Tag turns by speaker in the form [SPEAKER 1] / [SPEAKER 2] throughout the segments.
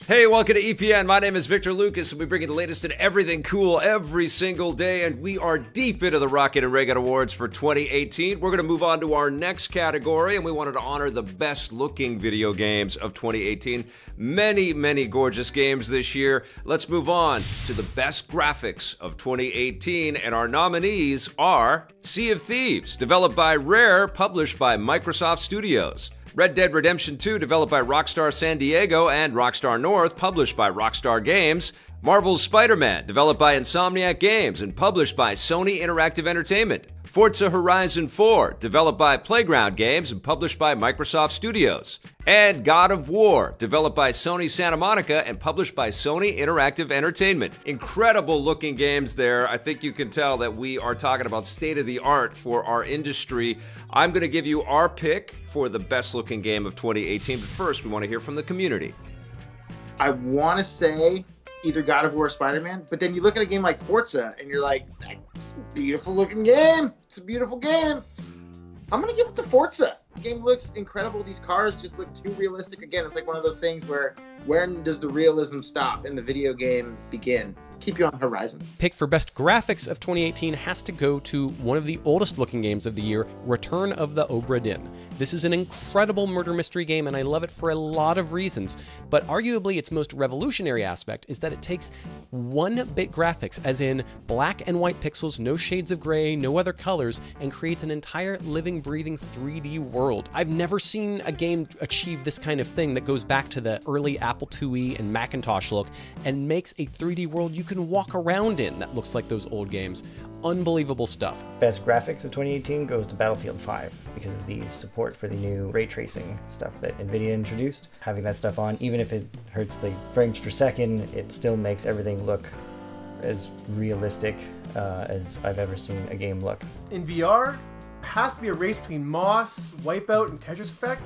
[SPEAKER 1] Hey, welcome to EPN. My name is Victor Lucas, and we bring you the latest in everything cool every single day, and we are deep into the Rocket Raygun Awards for 2018. We're going to move on to our next category, and we wanted to honor the best-looking video games of 2018. Many, many gorgeous games this year. Let's move on to the best graphics of 2018, and our nominees are Sea of Thieves, developed by Rare, published by Microsoft Studios. Red Dead Redemption 2, developed by Rockstar San Diego and Rockstar North, published by Rockstar Games. Marvel's Spider-Man, developed by Insomniac Games and published by Sony Interactive Entertainment. Forza Horizon 4, developed by Playground Games and published by Microsoft Studios. And God of War, developed by Sony Santa Monica and published by Sony Interactive Entertainment. Incredible looking games there. I think you can tell that we are talking about state of the art for our industry. I'm going to give you our pick for the best looking game of 2018, but first we want to hear from the community.
[SPEAKER 2] I want to say either God of War or Spider-Man, but then you look at a game like Forza and you're like, that's a beautiful looking game. It's a beautiful game. I'm going to give it to Forza. The game looks incredible. These cars just look too realistic. Again, it's like one of those things where when does the realism stop and the video game begin? Keep you on the horizon.
[SPEAKER 3] Pick for best graphics of 2018 has to go to one of the oldest looking games of the year, Return of the Obra Dinn. This is an incredible murder mystery game, and I love it for a lot of reasons, but arguably its most revolutionary aspect is that it takes 1-bit graphics, as in black and white pixels, no shades of gray, no other colors, and creates an entire living, breathing 3D world. I've never seen a game achieve this kind of thing that goes back to the early Apple IIe and Macintosh look and makes a 3D world you can walk around in that looks like those old games. Unbelievable stuff.
[SPEAKER 4] Best graphics of 2018 goes to Battlefield 5 because of the support for the new ray tracing stuff that NVIDIA introduced. Having that stuff on, even if it hurts the frames per second, it still makes everything look as realistic as I've ever seen a game look.
[SPEAKER 5] In VR, has to be a race between Moss, Wipeout, and Tetris Effect.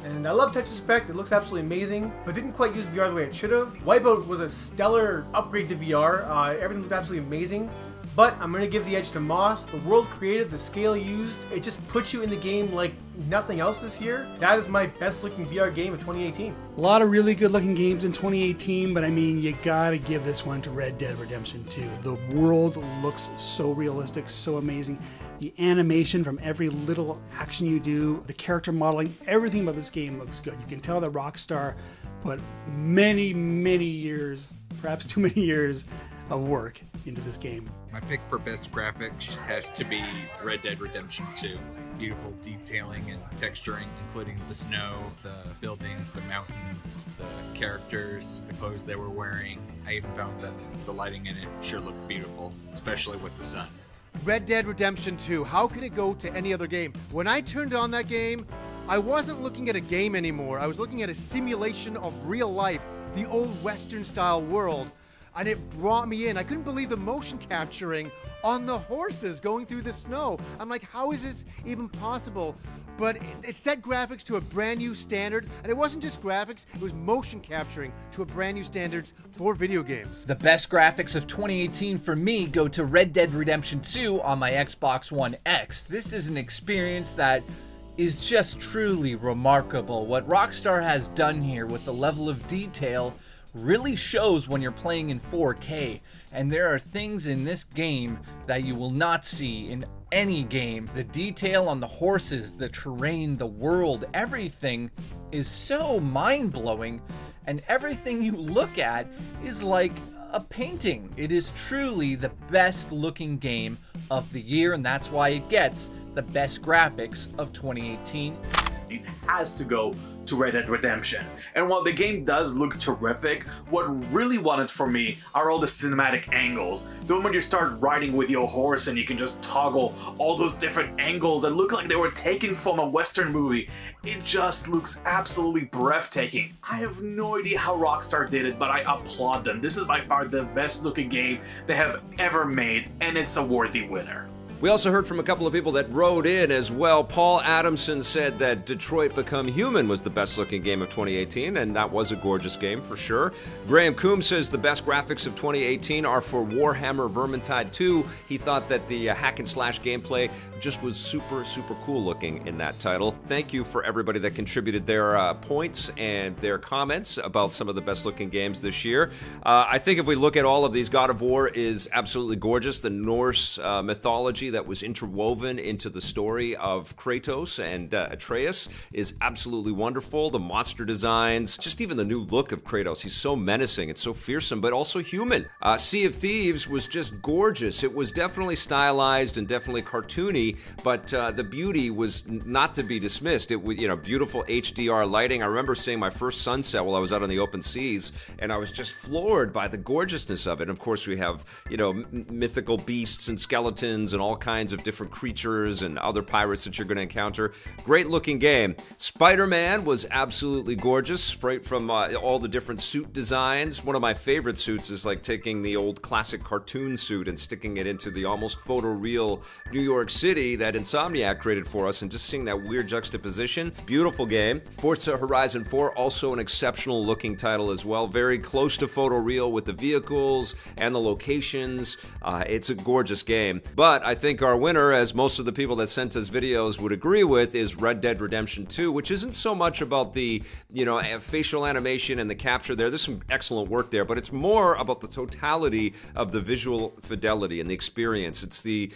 [SPEAKER 5] And I love Tetris Effect, it looks absolutely amazing, but didn't quite use VR the way it should have. Wipeout was a stellar upgrade to VR, everything looked absolutely amazing. But I'm going to give the edge to Moss. The world created, the scale used, it just puts you in the game like nothing else this year. That is my best looking VR game of 2018.
[SPEAKER 6] A lot of really good looking games in 2018, but I mean, you gotta give this one to Red Dead Redemption 2. The world looks so realistic, so amazing. The animation from every little action you do, the character modeling, everything about this game looks good. You can tell that Rockstar put many, many years, perhaps too many years, of work into this game.
[SPEAKER 7] My pick for best graphics has to be Red Dead Redemption 2. Beautiful detailing and texturing, including the snow, the buildings, the mountains, the characters, the clothes they were wearing. I even found that the lighting in it sure looked beautiful, especially with the sun.
[SPEAKER 8] Red Dead Redemption 2, how can it go to any other game? When I turned on that game, I wasn't looking at a game anymore. I was looking at a simulation of real life, the old Western style world. And it brought me in. I couldn't believe the motion capturing on the horses going through the snow. I'm like, how is this even possible? But it set graphics to a brand new standard, and it wasn't just graphics, it was motion capturing to a brand new standards for video games.
[SPEAKER 9] The best graphics of 2018 for me go to Red Dead Redemption 2 on my Xbox One X. This is an experience that is just truly remarkable. What Rockstar has done here with the level of detail really shows when you're playing in 4K, and there are things in this game that you will not see in any game. The detail on the horses, the terrain, the world, everything is so mind-blowing, and everything you look at is like a painting. It is truly the best looking game of the year, and that's why it gets the best graphics of 2018.
[SPEAKER 10] It has to go to Red Dead Redemption. And while the game does look terrific, what really won it for me are all the cinematic angles. The moment you start riding with your horse and you can just toggle all those different angles that look like they were taken from a Western movie, it just looks absolutely breathtaking. I have no idea how Rockstar did it, but I applaud them. This is by far the best looking game they have ever made, and it's a worthy winner.
[SPEAKER 1] We also heard from a couple of people that wrote in as well. Paul Adamson said that Detroit Become Human was the best looking game of 2018, and that was a gorgeous game for sure. Graham Coombs says the best graphics of 2018 are for Warhammer Vermintide 2. He thought that the hack and slash gameplay just was super, super cool looking in that title. Thank you for everybody that contributed their points and their comments about some of the best looking games this year. I think if we look at all of these, God of War is absolutely gorgeous. The Norse mythology that was interwoven into the story of Kratos and Atreus is absolutely wonderful. The monster designs, just even the new look of Kratos. He's so menacing and so fearsome, but also human. Sea of Thieves was just gorgeous. It was definitely stylized and definitely cartoony, but the beauty was not to be dismissed. It was, beautiful HDR lighting. I remember seeing my first sunset while I was out on the open seas, and I was just floored by the gorgeousness of it. And of course, we have, mythical beasts and skeletons and all kinds of different creatures and other pirates that you're going to encounter. Great looking game. Spider-Man was absolutely gorgeous, right from all the different suit designs. One of my favorite suits is like taking the old classic cartoon suit and sticking it into the almost photoreal New York City that Insomniac created for us, and just seeing that weird juxtaposition. Beautiful game. Forza Horizon 4, also an exceptional looking title as well. Very close to photoreal with the vehicles and the locations. It's a gorgeous game. But I think our winner, as most of the people that sent us videos would agree with, is Red Dead Redemption 2, which isn't so much about the, facial animation and the capture there. There's some excellent work there, but it's more about the totality of the visual fidelity and the experience. It's the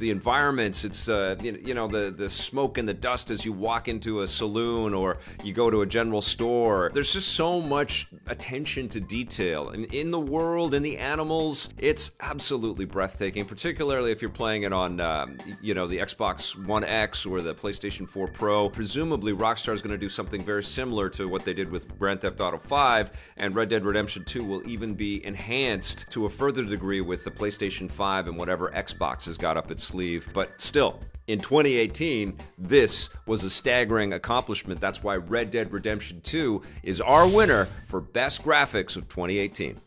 [SPEAKER 1] environments. It's the smoke and the dust as you walk into a saloon or you go to a general store. There's just so much attention to detail in the world, in the animals. It's absolutely breathtaking, particularly if you're playing it on the Xbox One X or the PlayStation 4 Pro. Presumably Rockstar is going to do something very similar to what they did with Grand Theft Auto 5, and Red Dead Redemption 2 will even be enhanced to a further degree with the PlayStation 5 and whatever Xbox has got up its sleeve. But still, in 2018, this was a staggering accomplishment. That's why Red Dead Redemption 2 is our winner for Best Graphics of 2018.